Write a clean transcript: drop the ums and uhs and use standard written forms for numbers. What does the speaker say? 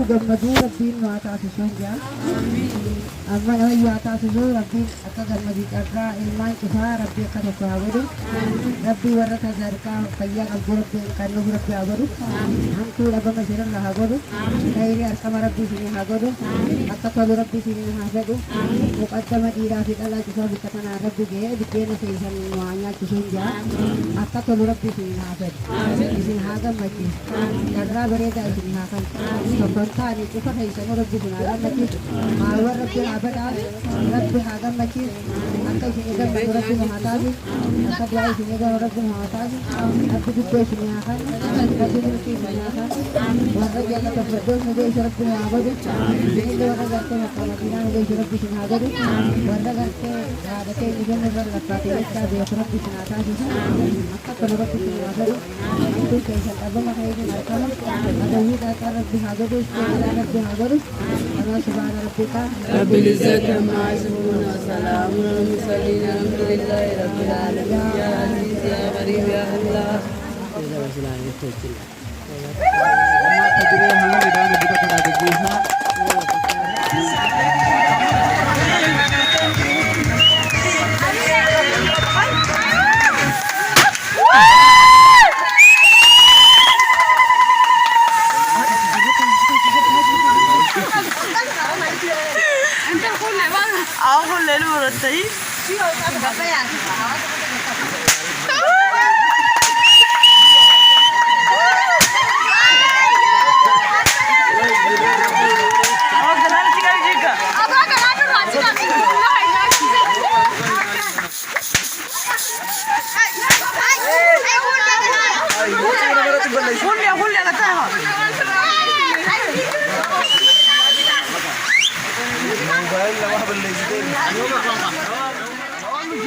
gammadu rabbiin waa taasisuun jaa amma nama waa taasisuu rabbiin akka gammadii carraa ilmaan cufaa rabbii akka tokko haa godhu rabbii warra sadarkaa fayyaa qabdu rabbiin kan nuuf rabbi haa godhu hamtuu dhabama sirarra haa godhu khayrii harkama rabbii isinii haa godhu akka tolu rabbii isinii haa godhu muqaddama dhiiraa fi dhalaa cufaa bikka tanaa rabbi ga'ee biddeena keessan waa nyaachisuun jaa akka tolu rabbii isinii haa godhu isin haa gammachiisu carraa bareedaa isinii haa kan taani cufa keessan rabbi isin haa gammachiisu maawwan rabbi haa badhaa rabbi haa gammachiisu akka isin eegamu rabbi haa taasisu akka du'aa isin eegamu rabbi haa taasisu rabbi guddoo isinii haa kan rabbi mulkii isinii haa kan warra jannata firdoos nu geessu rabbi haa godhu illee warra gartee makka madiinaa nu geessu rabbi isin haa godhu warra gartee yaadatee mijanna irra lakkaatee jechaa beeku rabbi isin haa taasisu akka tolu rabbi isin haa godhu hamtuu keessan dhabama keessan harkama adawwii dhaqaa rabbi haa godhu ربي هاجروا أنا سبحان ربك رب العزة عما يصفون وسلام على المرسلين الحمد لله رب العالمين يا عزيز يا غريب يا الله أقول له رتي موبايل لواحد اللي يزيد